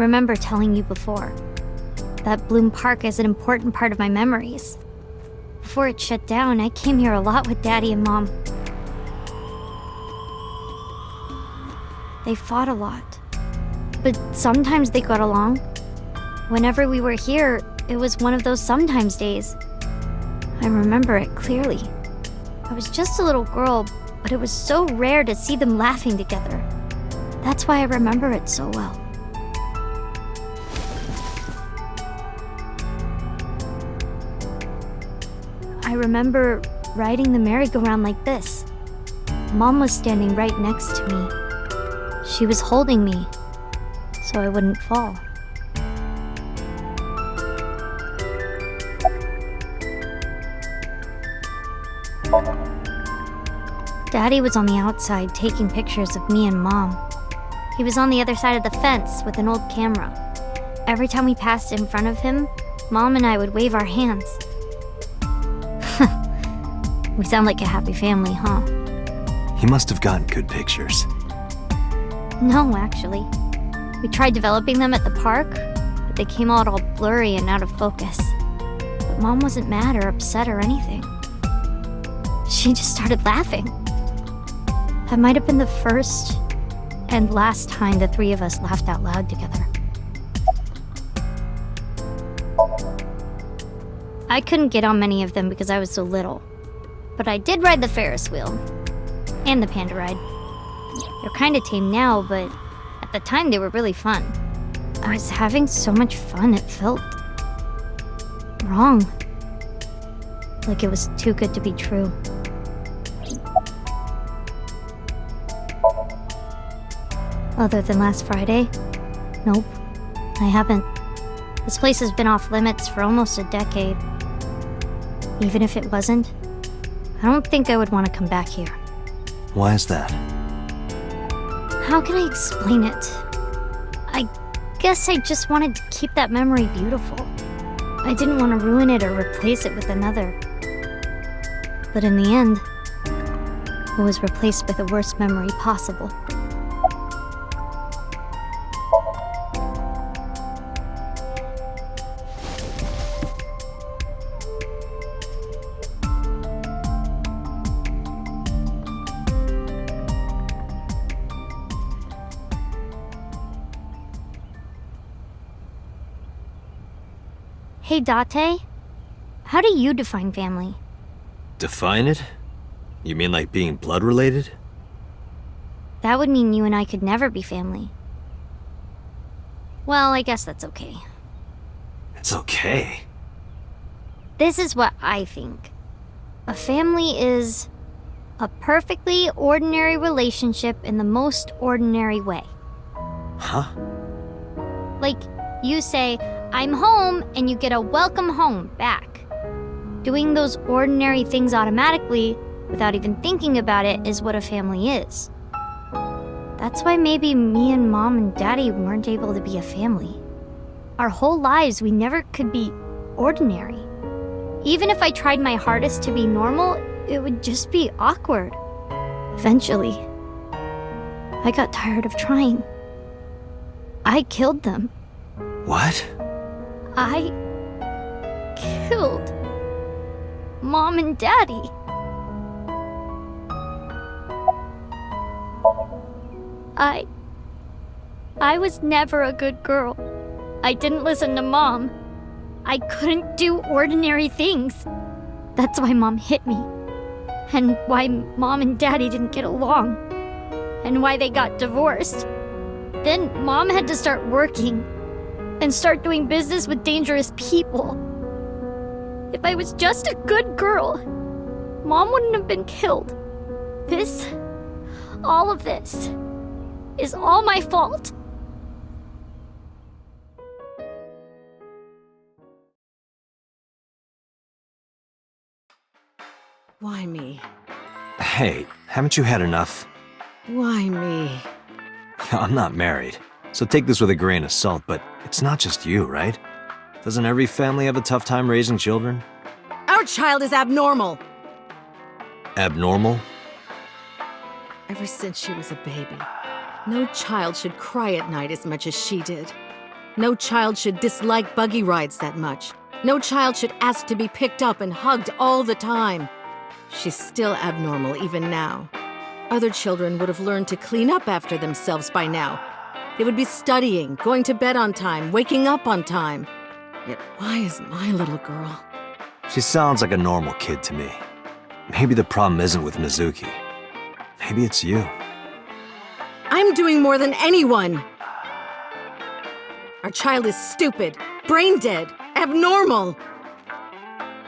remember telling you before. That Bloom Park is an important part of my memories. Before it shut down, I came here a lot with Daddy and Mom. They fought a lot, but sometimes they got along. Whenever we were here, it was one of those sometimes days. I remember it clearly. I was just a little girl, but it was so rare to see them laughing together. That's why I remember it so well. I remember riding the merry-go-round like this. Mom was standing right next to me. She was holding me, so I wouldn't fall. Daddy was on the outside taking pictures of me and Mom. He was on the other side of the fence with an old camera. Every time we passed in front of him, Mom and I would wave our hands. We sound like a happy family, huh? He must have gotten good pictures. No, actually. We tried developing them at the park, but they came out all blurry and out of focus. But Mom wasn't mad or upset or anything. She just started laughing. That might have been the first and last time the three of us laughed out loud together. I couldn't get on many of them because I was so little. But I did ride the Ferris wheel. And the panda ride. They're kinda tame now, but at the time they were really fun. I was having so much fun it felt wrong. Like it was too good to be true. Other than last Friday? Nope, I haven't. This place has been off limits for almost a decade. Even if it wasn't, I don't think I would want to come back here. Why is that? How can I explain it? I guess I just wanted to keep that memory beautiful. I didn't want to ruin it or replace it with another. But in the end, it was replaced with the worst memory possible. Hey, Date. How do you define family? Define it? You mean like being blood-related? That would mean you and I could never be family. Well, I guess that's okay. It's okay. This is what I think. A family is a perfectly ordinary relationship in the most ordinary way. Huh? Like, you say, I'm home, and you get a welcome home back. Doing those ordinary things automatically, without even thinking about it, is what a family is. That's why maybe me and Mom and Daddy weren't able to be a family. Our whole lives, we never could be ordinary. Even if I tried my hardest to be normal, it would just be awkward. Eventually, I got tired of trying. I killed them. What? I killed Mom and Daddy. I was never a good girl. I didn't listen to Mom. I couldn't do ordinary things. That's why Mom hit me. And why Mom and Daddy didn't get along. And why they got divorced. Then Mom had to start working. And start doing business with dangerous people. If I was just a good girl, Mom wouldn't have been killed. All of this, is all my fault. Why me? Hey, haven't you had enough? Why me? I'm not married, so take this with a grain of salt, but it's not just you, right? Doesn't every family have a tough time raising children? Our child is abnormal! Abnormal? Ever since she was a baby, no child should cry at night as much as she did. No child should dislike buggy rides that much. No child should ask to be picked up and hugged all the time. She's still abnormal even now. Other children would have learned to clean up after themselves by now. They would be studying, going to bed on time, waking up on time. Yet why is my little girl? She sounds like a normal kid to me. Maybe the problem isn't with Mizuki. Maybe it's you. I'm doing more than anyone! Our child is stupid, brain dead, abnormal!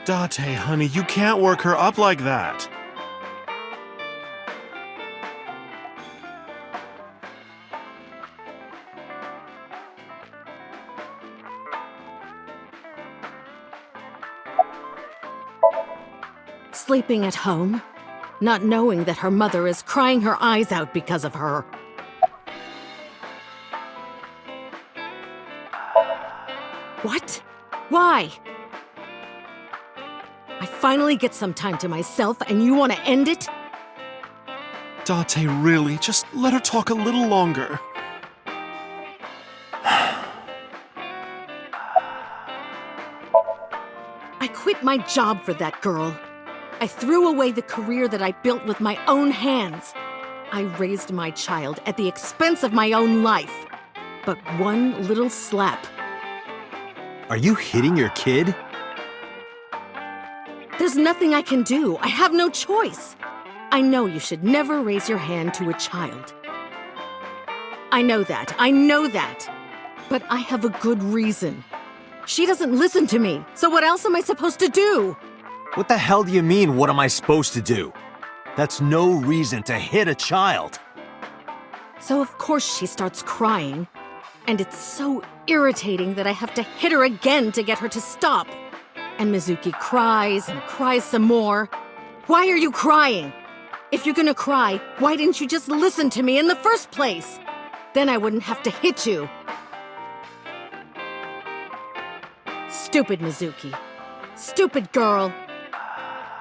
Date, honey, you can't work her up like that. Sleeping at home, not knowing that her mother is crying her eyes out because of her. What? Why? I finally get some time to myself and you want to end it? Date, really, just let her talk a little longer. I quit my job for that girl. I threw away the career that I built with my own hands. I raised my child at the expense of my own life. But one little slap. Are you hitting your kid? There's nothing I can do. I have no choice. I know you should never raise your hand to a child. I know that. But I have a good reason. She doesn't listen to me, so what else am I supposed to do? What the hell do you mean, what am I supposed to do? That's no reason to hit a child. So of course she starts crying. And it's so irritating that I have to hit her again to get her to stop. And Mizuki cries and cries some more. Why are you crying? If you're gonna cry, why didn't you just listen to me in the first place? Then I wouldn't have to hit you. Stupid Mizuki. Stupid girl.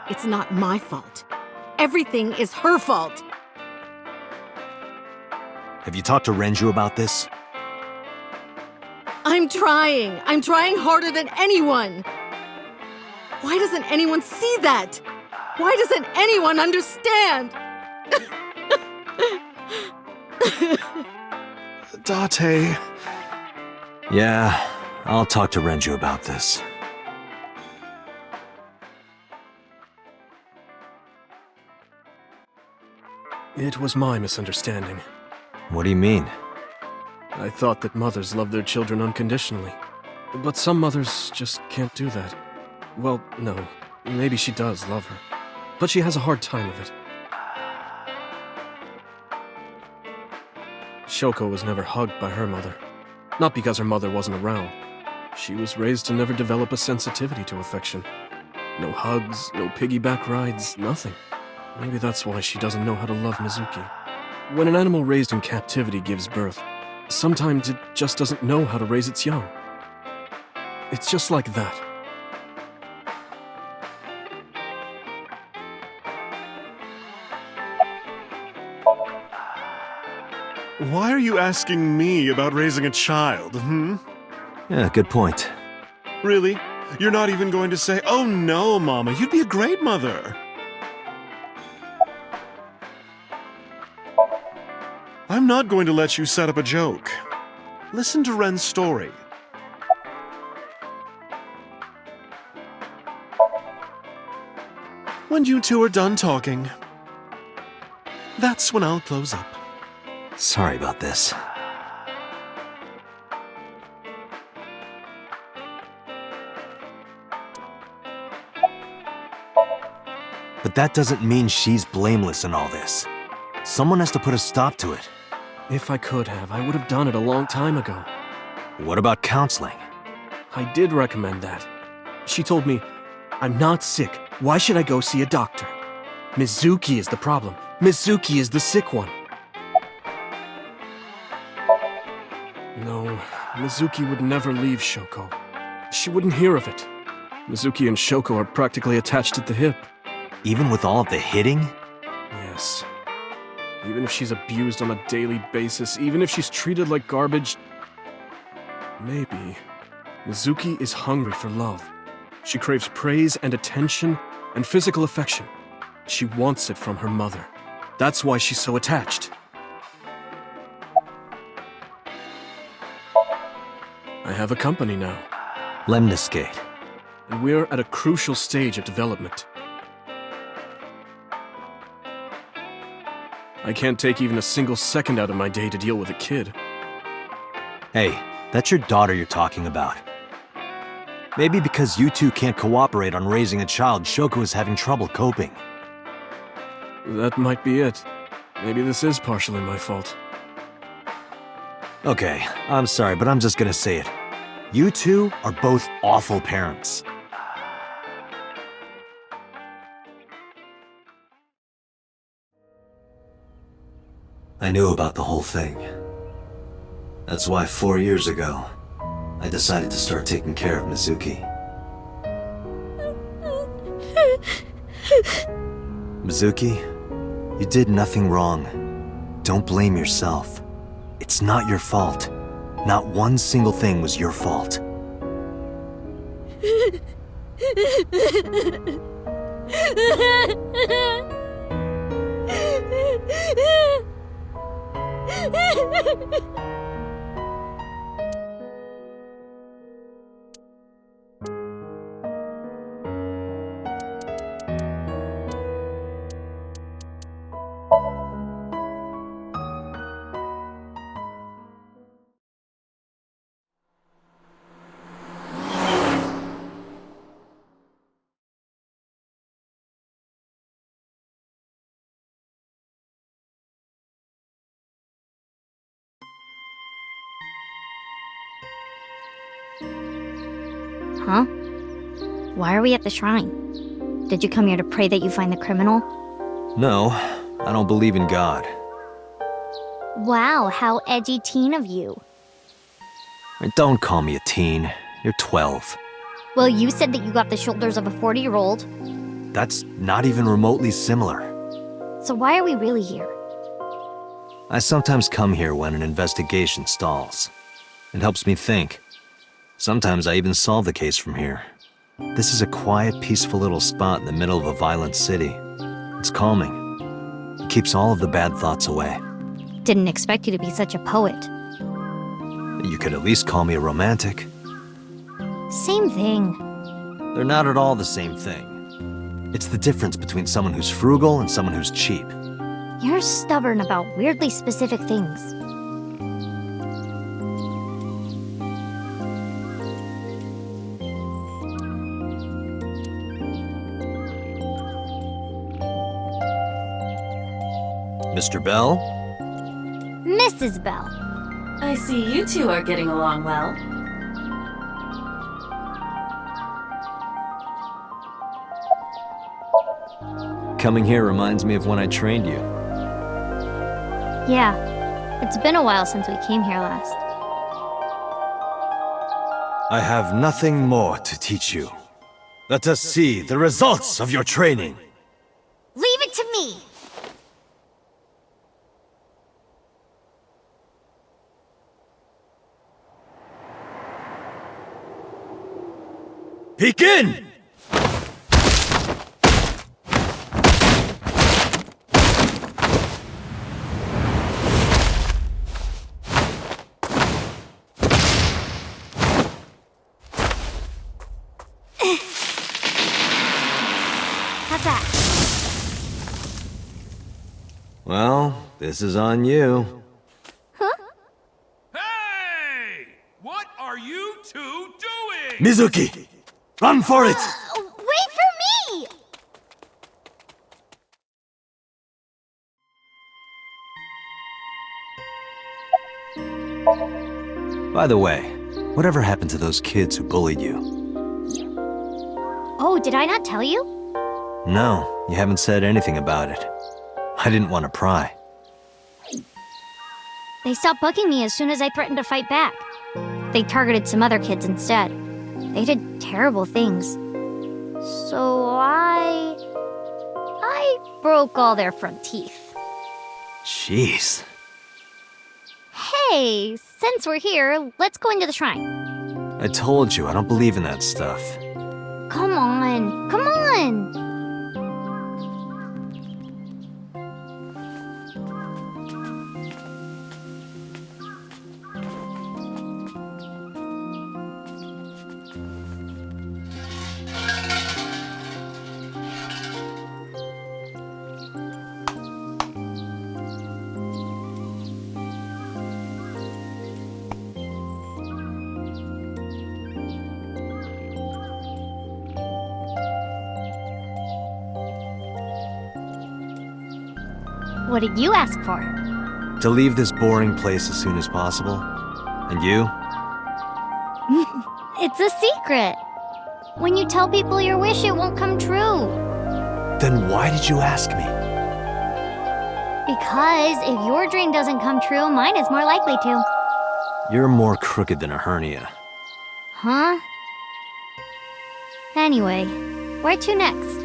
It's not my fault. Everything is her fault. Have you talked to Renju about this? I'm trying. I'm trying harder than anyone. Why doesn't anyone see that? Why doesn't anyone understand? Date. Yeah, I'll talk to Renju about this. It was my misunderstanding. What do you mean? I thought that mothers love their children unconditionally. But some mothers just can't do that. Well, no. Maybe she does love her. But she has a hard time of it. Shoko was never hugged by her mother. Not because her mother wasn't around. She was raised to never develop a sensitivity to affection. No hugs, no piggyback rides, nothing. Maybe that's why she doesn't know how to love Mizuki. When an animal raised in captivity gives birth, sometimes it just doesn't know how to raise its young. It's just like that. Why are you asking me about raising a child, Yeah, good point. Really? You're not even going to say, "Oh no, Mama, you'd be a great mother." I'm not going to let you set up a joke. Listen to Ren's story. When you two are done talking, that's when I'll close up. Sorry about this. But that doesn't mean she's blameless in all this. Someone has to put a stop to it. If I could have, I would have done it a long time ago. What about counseling? I did recommend that. She told me, "I'm not sick. Why should I go see a doctor? Mizuki is the problem. Mizuki is the sick one." No, Mizuki would never leave Shoko. She wouldn't hear of it. Mizuki and Shoko are practically attached at the hip. Even with all of the hitting? Yes. Even if she's abused on a daily basis, even if she's treated like garbage, Maybe Mizuki is hungry for love. She craves praise and attention and physical affection. She wants it from her mother. That's why she's so attached. I have a company now, Lemniscate. and we're at a crucial stage of development. I can't take even a single second out of my day to deal with a kid. Hey, that's your daughter you're talking about. Maybe because you two can't cooperate on raising a child, Shoko is having trouble coping. That might be it. Maybe this is partially my fault. Okay, I'm sorry, but I'm just gonna say it. You two are both awful parents. I knew about the whole thing. That's why 4 years ago, I decided to start taking care of Mizuki. Mizuki, you did nothing wrong. Don't blame yourself. It's not your fault. Not one single thing was your fault. Huh? Why are we at the shrine? Did you come here to pray that you find the criminal? No, I don't believe in God. Wow, how edgy teen of you. Don't call me a teen. You're 12. Well, you said that you got the shoulders of a 40-year-old. That's not even remotely similar. So why are we really here? I sometimes come here when an investigation stalls. It helps me think. Sometimes I even solve the case from here. This is a quiet, peaceful little spot in the middle of a violent city. It's calming. It keeps all of the bad thoughts away. Didn't expect you to be such a poet. You could at least call me a romantic. Same thing. They're not at all the same thing. It's the difference between someone who's frugal and someone who's cheap. You're stubborn about weirdly specific things. Mr. Bell? Mrs. Bell. I see you two are getting along well. Coming here reminds me of when I trained you. Yeah, it's been a while since we came here last. I have nothing more to teach you. Let us see the results of your training. Leave it to me! Begin! How's that? Well, this is on you. Hey! What are you two doing? Mizuki! Run for it! Wait for me! By the way, whatever happened to those kids who bullied you? Oh, did I not tell you? No, you haven't said anything about it. I didn't want to pry. They stopped bugging me as soon as I threatened to fight back. They targeted some other kids instead. They did terrible things. So I broke all their front teeth. Jeez. Hey, Since we're here, let's go into the shrine. I told you, I don't believe in that stuff. Come on, come on! What did you ask for? To leave this boring place as soon as possible. And you? It's a secret. When you tell people your wish, it won't come true. Then why did you ask me? Because if your dream doesn't come true, mine is more likely to. You're more crooked than a hernia. Huh? Anyway, where to next?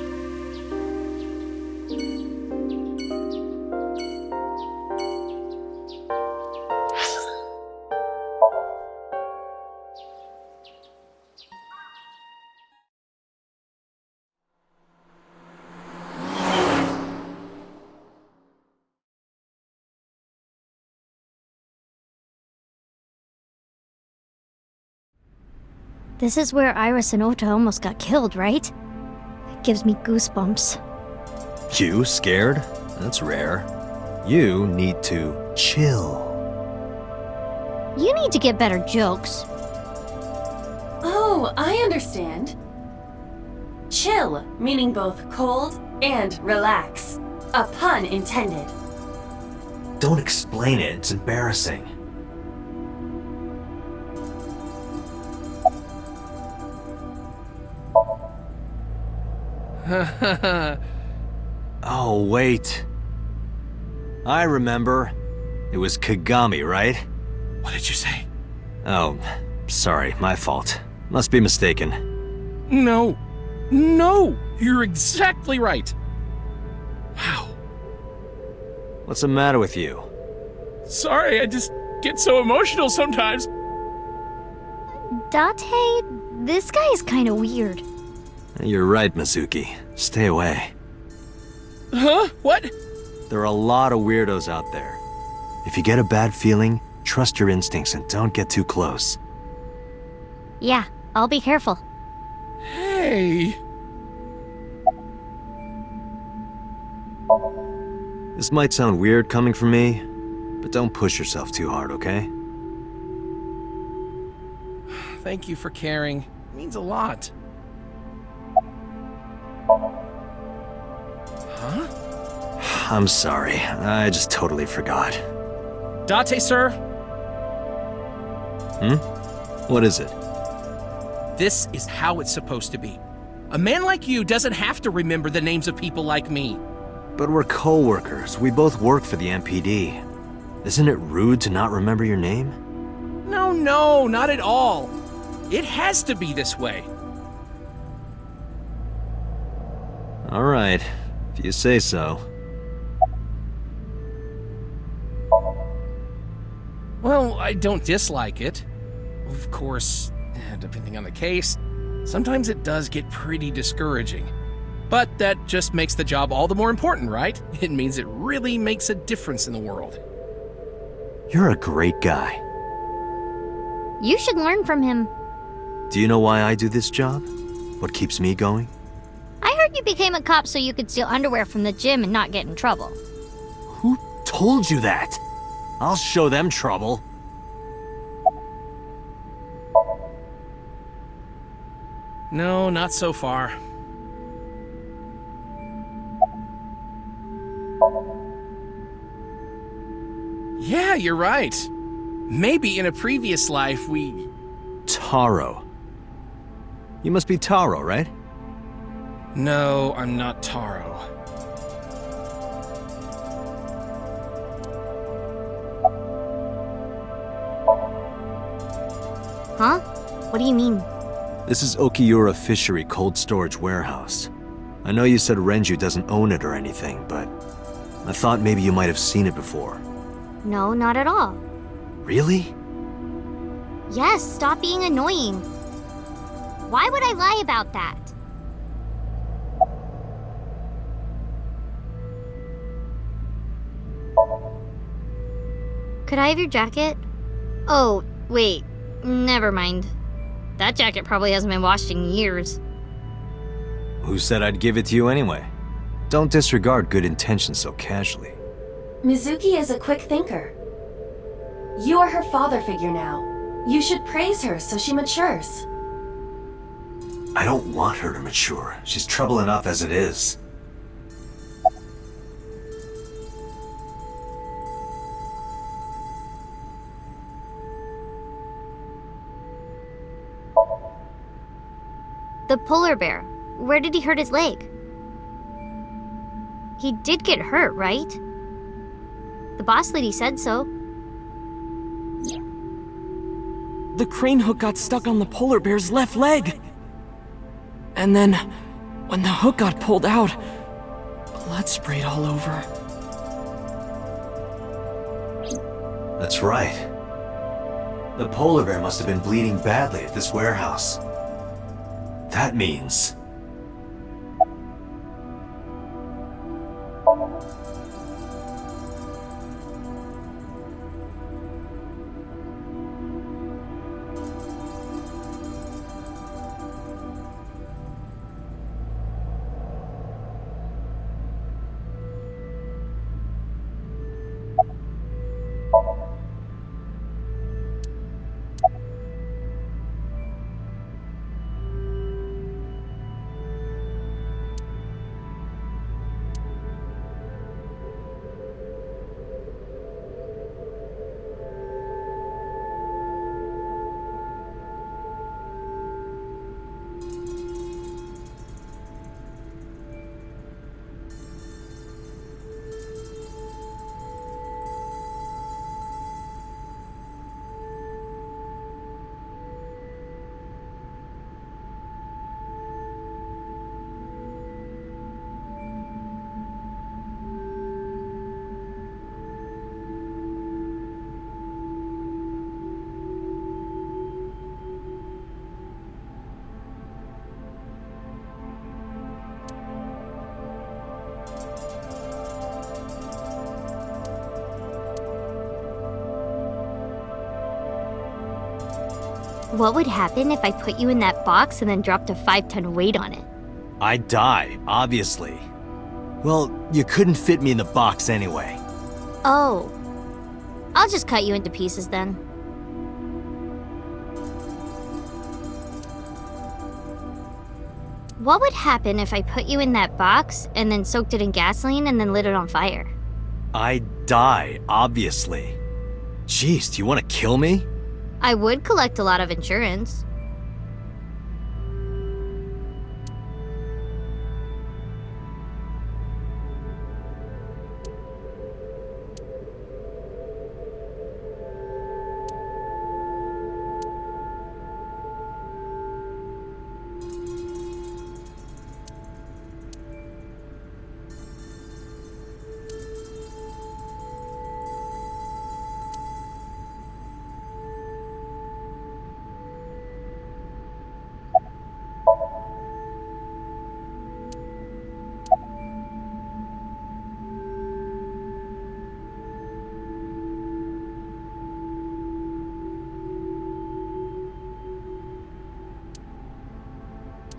This is where Iris and Ota almost got killed, right? It gives me goosebumps. You scared? That's rare. You need to chill. You need to get better jokes. Oh, I understand. Chill, meaning both cold and relax. A pun intended. Don't explain it, it's embarrassing. Oh, wait. I remember. It was Kagami, right? What did you say? Oh, sorry, my fault. Must be mistaken. No, you're exactly right. Wow. What's the matter with you? Sorry, I just get so emotional sometimes. Date, this guy is kind of weird. You're right, Mizuki. Stay away. Huh? What? There are a lot of weirdos out there. If you get a bad feeling, trust your instincts and don't get too close. Yeah, I'll be careful. Hey. This might sound weird coming from me, but don't push yourself too hard, okay? Thank you for caring. It means a lot. Huh? I'm sorry. I just totally forgot. Date, sir. What is it? This is how it's supposed to be. A man like you doesn't have to remember the names of people like me. But we're co-workers. We both work for the MPD. Isn't it rude to not remember your name? No, not at all. It has to be this way. All right, if you say so. Well, I don't dislike it. Of course, depending on the case, sometimes it does get pretty discouraging. But that just makes the job all the more important, right? It means it really makes a difference in the world. You're a great guy. You should learn from him. Do you know why I do this job? What keeps me going? I heard you became a cop so you could steal underwear from the gym and not get in trouble. Who told you that? I'll show them trouble. No, not so far. Yeah, you're right. Maybe in a previous life we... Taro. You must be Taro, right? No, I'm not Taro. Huh? What do you mean? This is Okiura Fishery Cold Storage Warehouse. I know you said Renju doesn't own it or anything, but I thought maybe you might have seen it before. No, not at all. Really? Yes, stop being annoying. Why would I lie about that? Could I have your jacket? Oh, wait. Never mind. That jacket probably hasn't been washed in years. Who said I'd give it to you anyway? Don't disregard good intentions so casually. Mizuki is a quick thinker. You are her father figure now. You should praise her so she matures. I don't want her to mature. She's trouble enough as it is. The polar bear. Where did he hurt his leg? He did get hurt, right? The boss lady said so. The crane hook got stuck on the polar bear's left leg. And then, when the hook got pulled out, blood sprayed all over. That's right. The polar bear must have been bleeding badly at this warehouse. That means... What would happen if I put you in that box and then dropped a 5-ton weight on it? I'd die, obviously. Well, you couldn't fit me in the box anyway. Oh. I'll just cut you into pieces then. What would happen if I put you in that box and then soaked it in gasoline and then lit it on fire? I'd die, obviously. Jeez, do you want to kill me? I would collect a lot of insurance.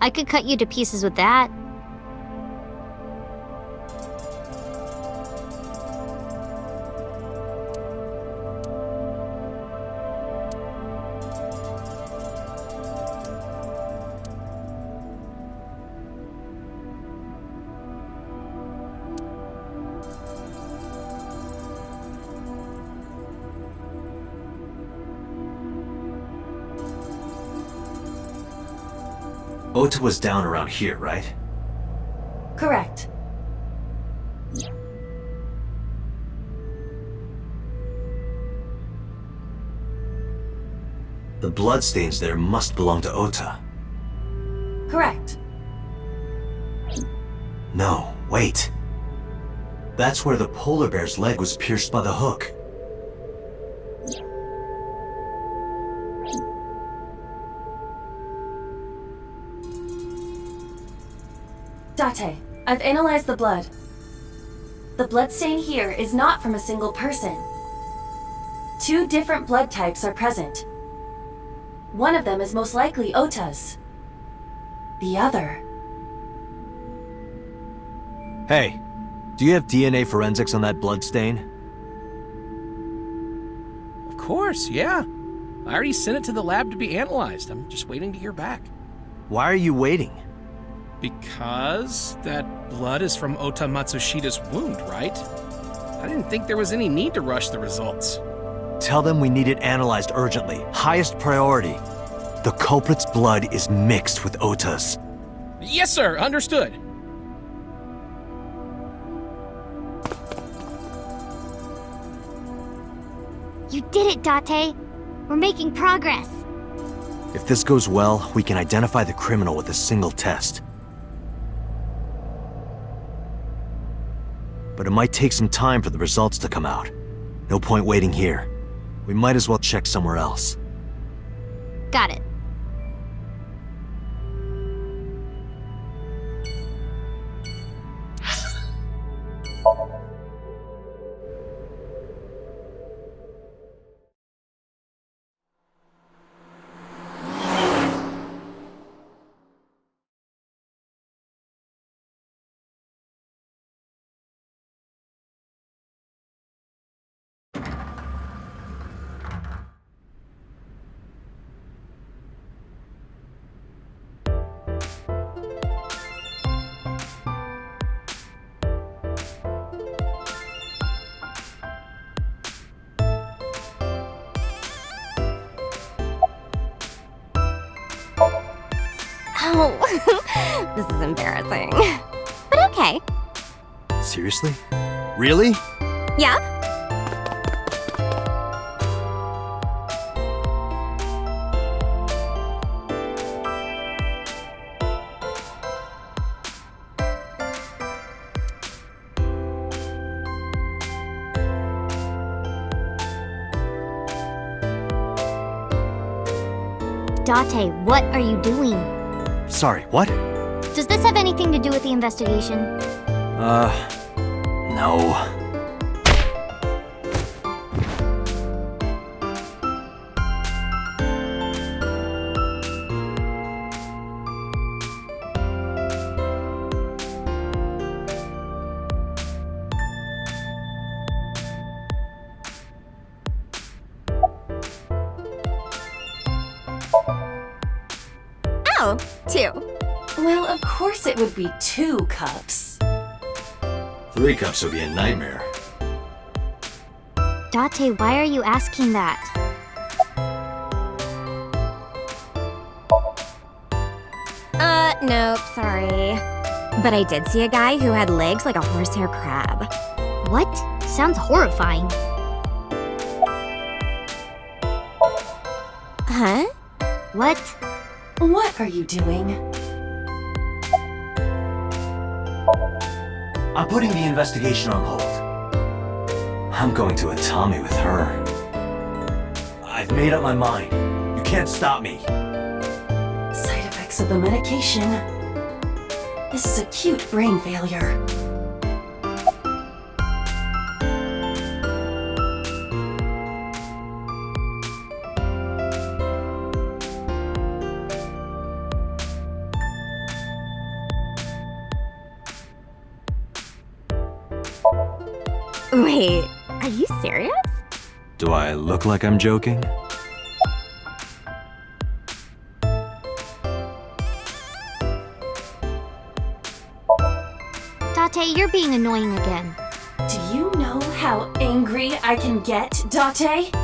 I could cut you to pieces with that. Ota was down around here, right? Correct. The bloodstains there must belong to Ota. Correct. No, wait. That's where the polar bear's leg was pierced by the hook. Date, I've analyzed the blood. The bloodstain here is not from a single person. 2 different blood types are present. One of them is most likely Ota's. The other... Hey, do you have DNA forensics on that blood stain? Of course, yeah. I already sent it to the lab to be analyzed. I'm just waiting to hear back. Why are you waiting? Because that blood is from Ota Matsushida's wound, right? I didn't think there was any need to rush the results. Tell them we need it analyzed urgently. Highest priority. The culprit's blood is mixed with Ota's. Yes, sir. Understood. You did it, Date. We're making progress. If this goes well, we can identify the criminal with a single test. But it might take some time for the results to come out. No point waiting here. We might as well check somewhere else. Got it. Oh, this is embarrassing. But okay. Seriously? Really? Yep. Date, what are you doing? Sorry, what? Does this have anything to do with the investigation? No. Oh, 2. Well, of course it would be 2 cups. 3 cups would be a nightmare. Date, why are you asking that? Nope, sorry. But I did see a guy who had legs like a horsehair crab. What? Sounds horrifying. Huh? What? What are you doing? I'm putting the investigation on hold. I'm going to Atami with her. I've made up my mind. You can't stop me. Side effects of the medication. This is acute brain failure. Wait, are you serious? Do I look like I'm joking? Date, you're being annoying again. Do you know how angry I can get, Date?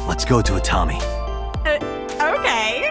Let's go to Atami. Okay.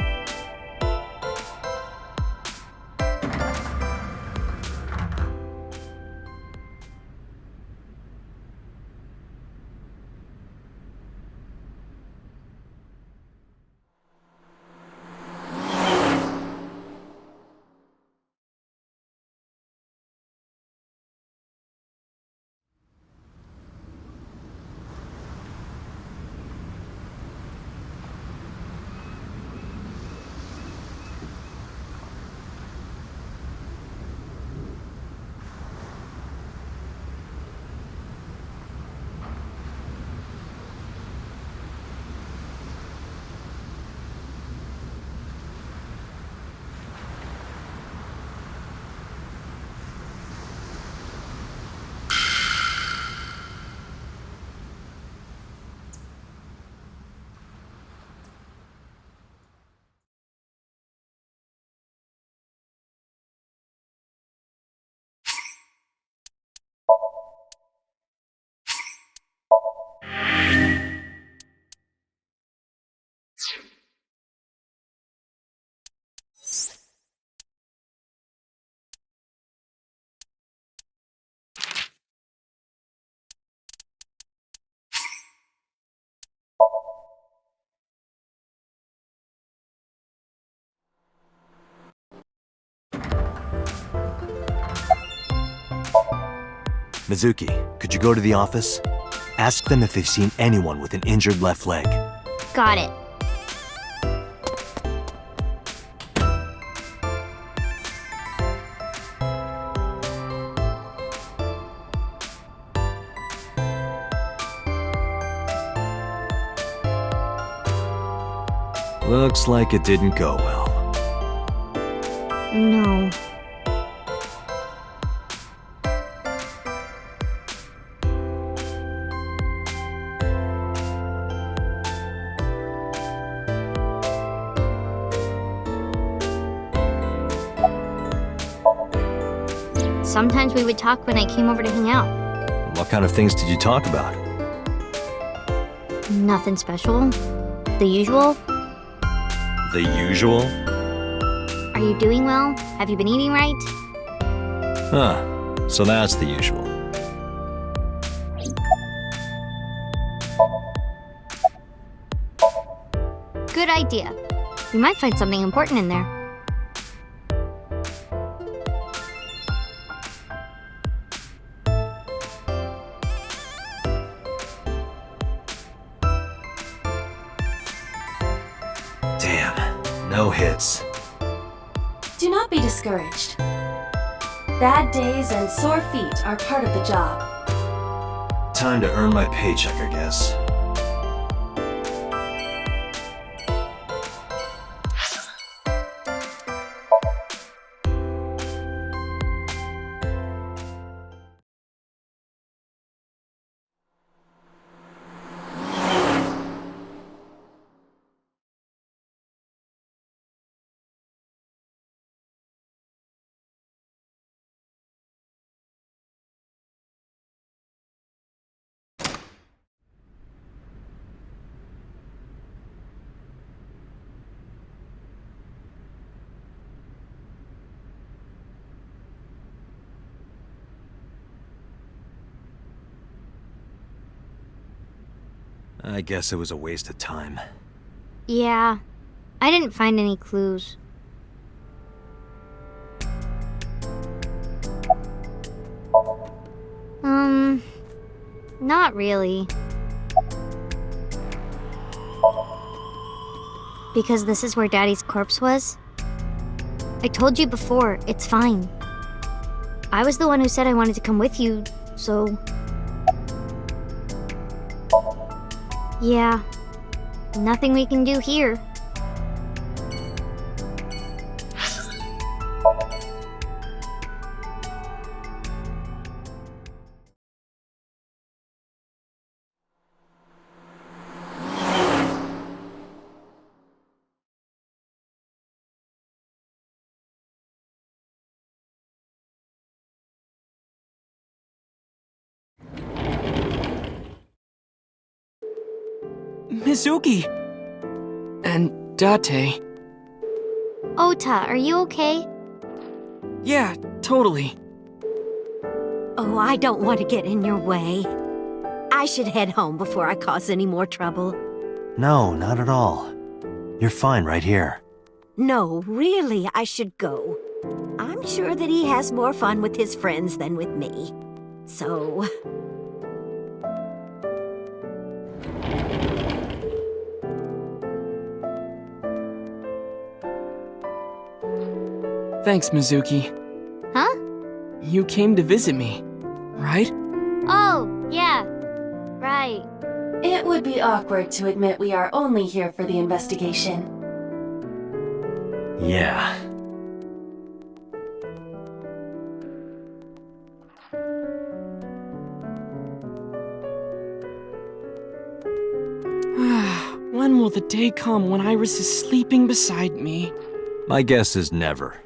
Mizuki, could you go to the office? Ask them if they've seen anyone with an injured left leg. Got it. Looks like it didn't go well. No. Sometimes we would talk when I came over to hang out. What kind of things did you talk about? Nothing special. The usual. The usual? Are you doing well? Have you been eating right? Huh. So that's the usual. Good idea. You might find something important in there. Damn. No hits. Do not be discouraged. Bad days and sore feet are part of the job. Time to earn my paycheck, I guess. I guess it was a waste of time. Yeah. I didn't find any clues. Not really. Because this is where Daddy's corpse was? I told you before, it's fine. I was the one who said I wanted to come with you, so... Yeah. Nothing we can do here. Mizuki! And Date. Ota, are you okay? Yeah, totally. Oh, I don't want to get in your way. I should head home before I cause any more trouble. No, not at all. You're fine right here. No, really, I should go. I'm sure that he has more fun with his friends than with me. So... Thanks, Mizuki. Huh? You came to visit me, right? Oh, yeah. Right. It would be awkward to admit we are only here for the investigation. Yeah. When will the day come when Iris is sleeping beside me? My guess is never.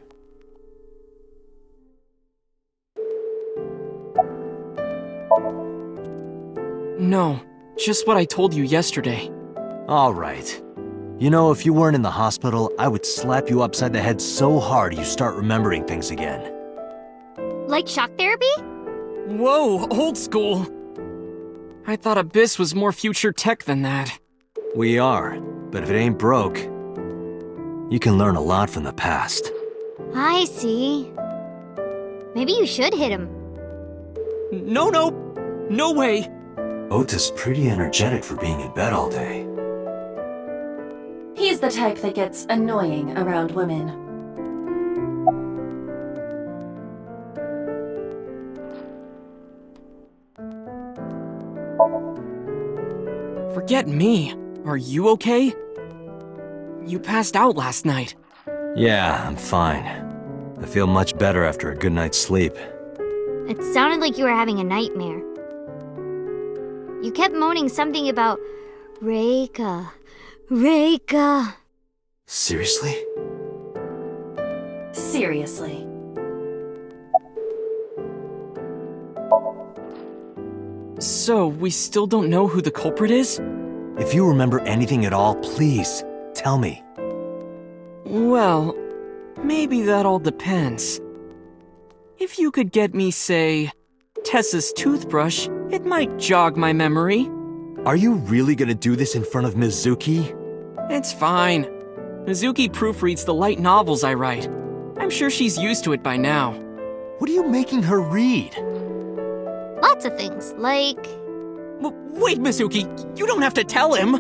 No, just what I told you yesterday. All right. You know, if you weren't in the hospital, I would slap you upside the head so hard you start remembering things again. Like shock therapy? Whoa, old school! I thought Abyss was more future tech than that. We are, but if it ain't broke, you can learn a lot from the past. I see. Maybe you should hit him. No, no! No way! Ota's pretty energetic for being in bed all day. He's the type that gets annoying around women. Forget me. Are you okay? You passed out last night. Yeah, I'm fine. I feel much better after a good night's sleep. It sounded like you were having a nightmare. You kept moaning something about Reika. Reika. Seriously? Seriously. So, we still don't know who the culprit is? If you remember anything at all, please, tell me. Well, maybe that all depends. If you could get me, say, Tessa's toothbrush, it might jog my memory. Are you really gonna do this in front of Mizuki? It's fine. Mizuki proofreads the light novels I write. I'm sure she's used to it by now. What are you making her read? Lots of things, like... Wait, Mizuki, you don't have to tell him!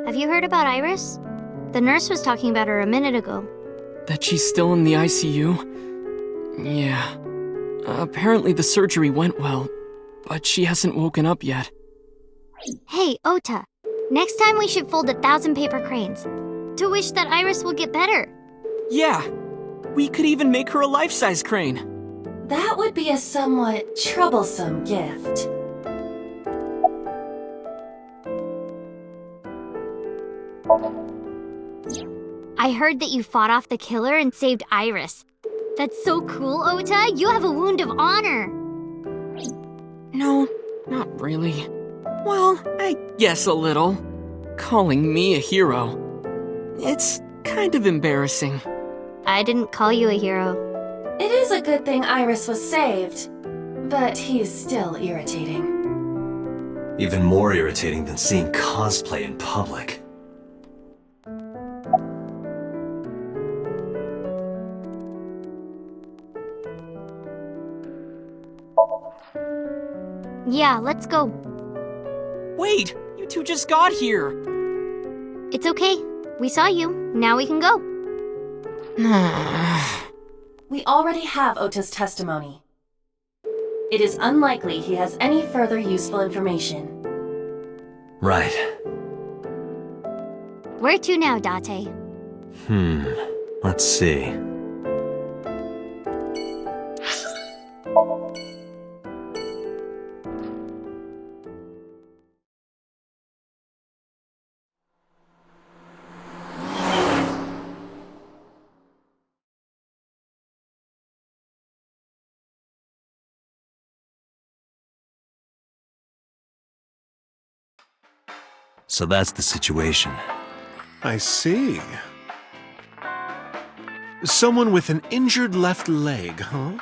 Have you heard about Iris? The nurse was talking about her a minute ago. That she's still in the ICU? Yeah. Apparently the surgery went well, but she hasn't woken up yet. Hey, Ota. Next time we should fold 1,000 paper cranes to wish that Iris will get better. Yeah. We could even make her a life-size crane. That would be a somewhat troublesome gift. I heard that you fought off the killer and saved Iris. That's so cool, Ota. You have a wound of honor. No, not really. Well, I guess a little. Calling me a hero. It's kind of embarrassing. I didn't call you a hero. It is a good thing Iris was saved, but he's still irritating. Even more irritating than seeing cosplay in public. Yeah, let's go. Wait, you two just got here. It's okay. We saw you. Now we can go. We already have Ota's testimony. It is unlikely he has any further useful information. Right. Where to now, Date? Let's see. So that's the situation. I see. Someone with an injured left leg, huh?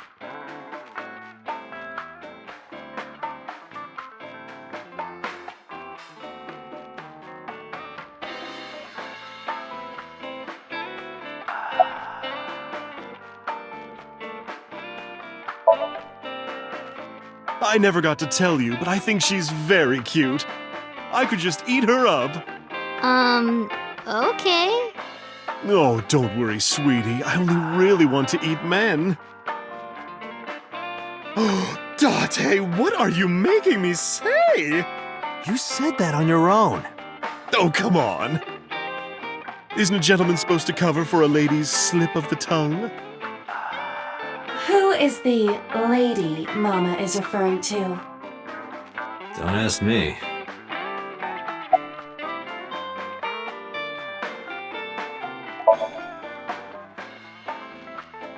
I never got to tell you, but I think she's very cute. I could just eat her up. Okay. Oh, don't worry, sweetie. I only really want to eat men. Oh, Date, what are you making me say? You said that on your own. Oh, come on. Isn't a gentleman supposed to cover for a lady's slip of the tongue? Who is the lady Mama is referring to? Don't ask me.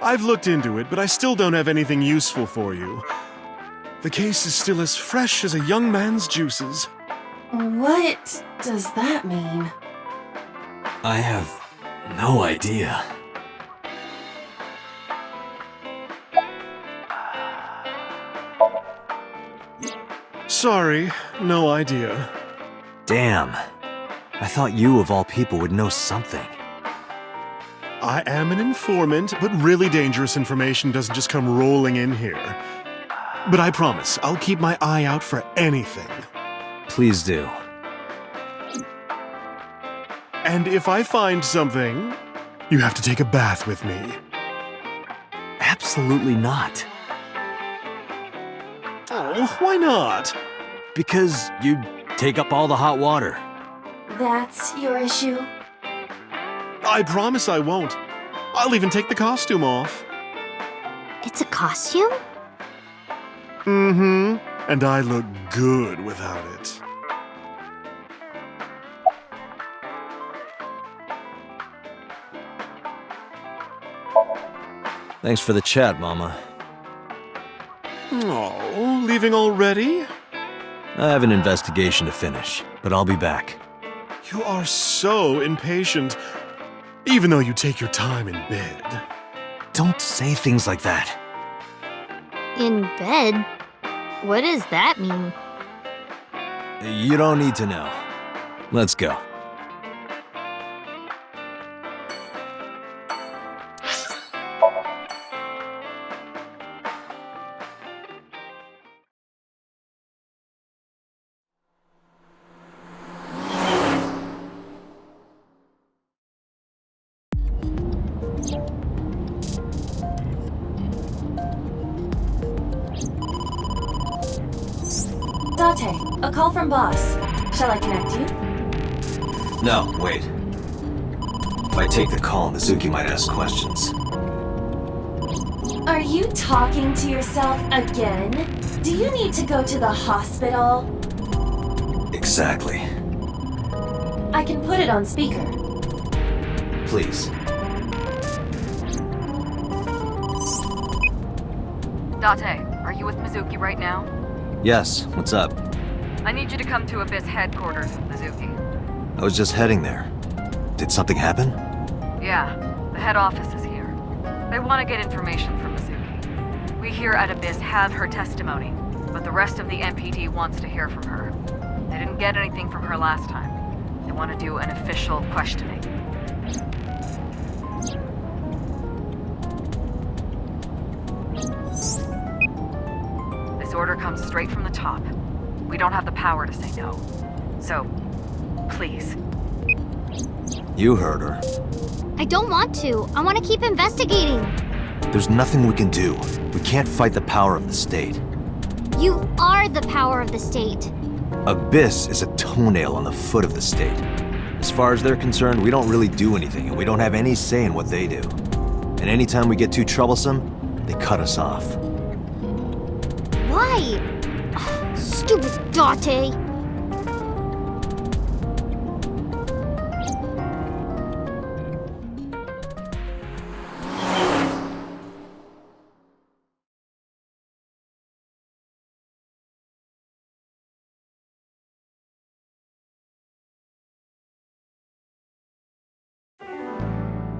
I've looked into it, but I still don't have anything useful for you. The case is still as fresh as a young man's juices. What does that mean? I have no idea. Sorry, no idea. Damn. I thought you, of all people, would know something. I am an informant, but really dangerous information doesn't just come rolling in here. But I promise, I'll keep my eye out for anything. Please do. And if I find something, you have to take a bath with me. Absolutely not. Oh, why not? Because you'd take up all the hot water. That's your issue? I promise I won't. I'll even take the costume off. It's a costume? Mm-hmm. And I look good without it. Thanks for the chat, Mama. Oh, leaving already? I have an investigation to finish, but I'll be back. You are so impatient, even though you take your time in bed. Don't say things like that. In bed? What does that mean? You don't need to know. Let's go. Date, a call from boss. Shall I connect you? No, wait. If I take the call, Mizuki might ask questions. Are you talking to yourself again? Do you need to go to the hospital? Exactly. I can put it on speaker. Please. Date, are you with Mizuki right now? Yes, what's up? I need you to come to Abyss headquarters with Mizuki. I was just heading there. Did something happen? Yeah, the head office is here. They want to get information from Mizuki. We here at Abyss have her testimony, but the rest of the MPD wants to hear from her. They didn't get anything from her last time. They want to do an official questioning. This order comes straight from the top. We don't have the power to say no. So, please. You heard her. I don't want to. I want to keep investigating. There's nothing we can do. We can't fight the power of the state. You are the power of the state. Abyss is a toenail on the foot of the state. As far as they're concerned, we don't really do anything, and we don't have any say in what they do. And anytime we get too troublesome, they cut us off. Why? Ugh, stupid Date.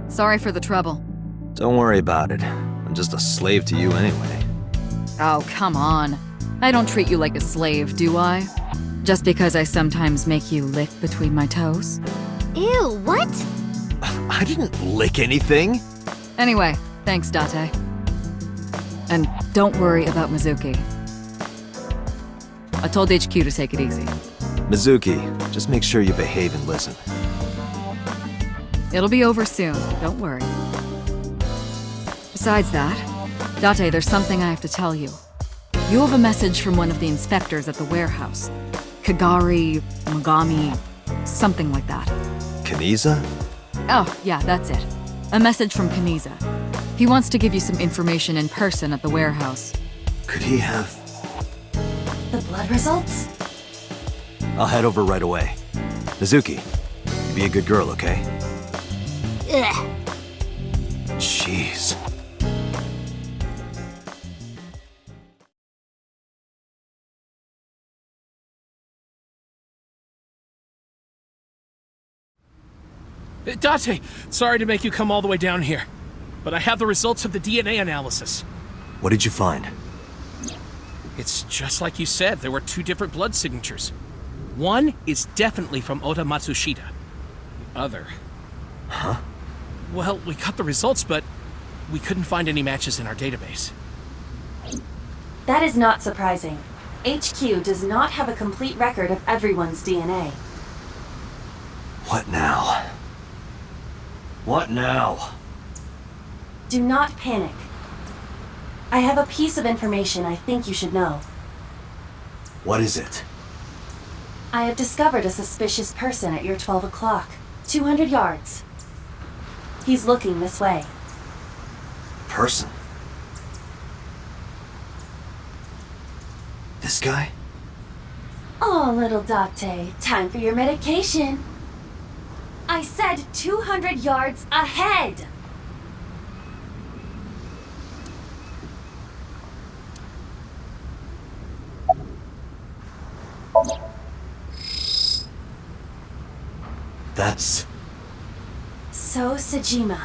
Sorry for the trouble. Don't worry about it. I'm just a slave to you anyway. Oh, come on. I don't treat you like a slave, do I? Just because I sometimes make you lick between my toes? Ew, what? I didn't lick anything. Anyway, thanks, Date. And don't worry about Mizuki. I told HQ to take it easy. Mizuki, just make sure you behave and listen. It'll be over soon, don't worry. Besides that, Date, there's something I have to tell you. You have a message from one of the inspectors at the warehouse. Kagari, Mogami, something like that. Kaniza? Oh, yeah, that's it. A message from Kaniza. He wants to give you some information in person at the warehouse. Could he have... The blood results? I'll head over right away. Mizuki, you be a good girl, okay? Ugh. Jeez. Date, sorry to make you come all the way down here, but I have the results of the DNA analysis. What did you find? It's just like you said, there were 2 different blood signatures. One is definitely from Ota Matsushita. The other... Huh? Well, we got the results, but we couldn't find any matches in our database. That is not surprising. HQ does not have a complete record of everyone's DNA. What now? What now? Do not panic. I have a piece of information I think you should know. What is it? I have discovered a suspicious person at your 12 o'clock, 200 yards. He's looking this way. Person? This guy? Oh, little Date, time for your medication. I said 200 yards ahead! That's... So Sejima.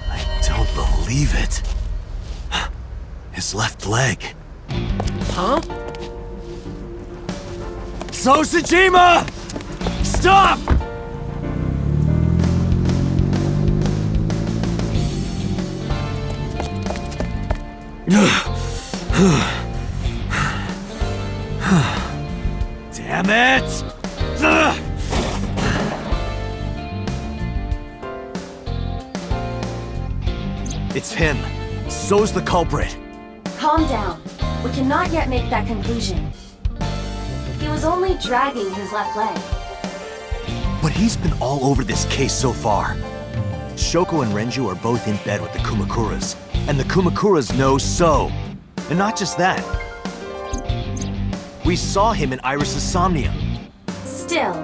I don't believe it. His left leg. Huh? So Sejima! Stop! Damn it! It's him. So's the culprit. Calm down. We cannot yet make that conclusion. He was only dragging his left leg. But he's been all over this case so far. Shoko and Renju are both in bed with the Kumakuras, and the Kumakuras know So. And not just that. We saw him in Iris's Somnium. Still.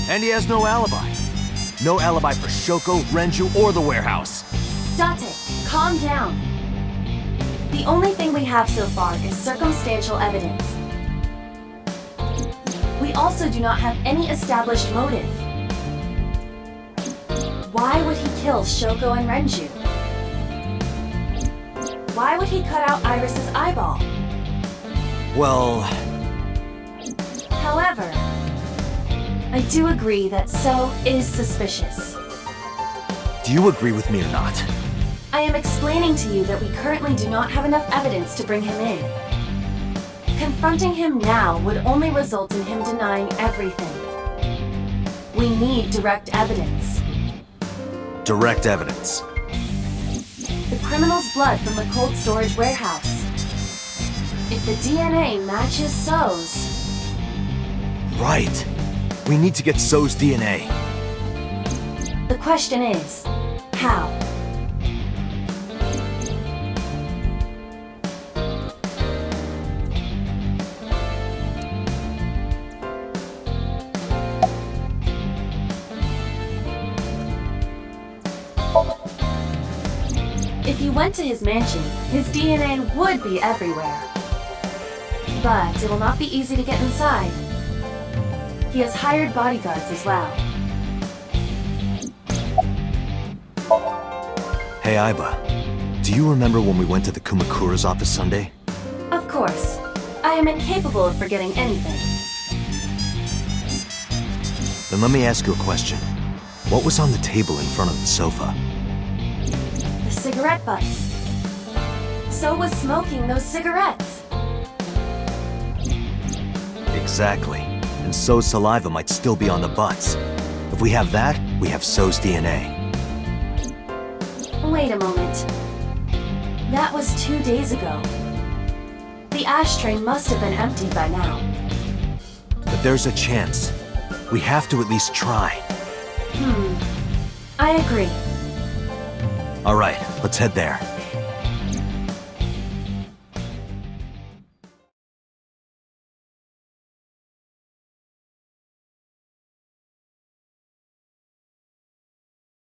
And he has no alibi. No alibi for Shoko, Renju, or the warehouse. Date, calm down. The only thing we have so far is circumstantial evidence. We also do not have any established motive. Why would he kill Shoko and Renju? Why would he cut out Iris's eyeball? Well... However, I do agree that So is suspicious. Do you agree with me or not? I am explaining to you that we currently do not have enough evidence to bring him in. Confronting him now would only result in him denying everything. We need direct evidence. Direct evidence. The criminal's blood from the cold storage warehouse. If the DNA matches So's... Right. We need to get So's DNA. The question is, how? If you went to his mansion, his DNA would be everywhere. But it will not be easy to get inside. He has hired bodyguards as well. Hey, Aiba. Do you remember when we went to the Kumakura's office Sunday? Of course. I am incapable of forgetting anything. Then let me ask you a question. What was on the table in front of the sofa? The cigarette butts. So was smoking those cigarettes. Exactly. And So's saliva might still be on the butts. If we have that, we have So's DNA. Wait a moment. That was 2 days ago. The ashtray must have been emptied by now. But there's a chance. We have to at least try. I agree. All right, let's head there.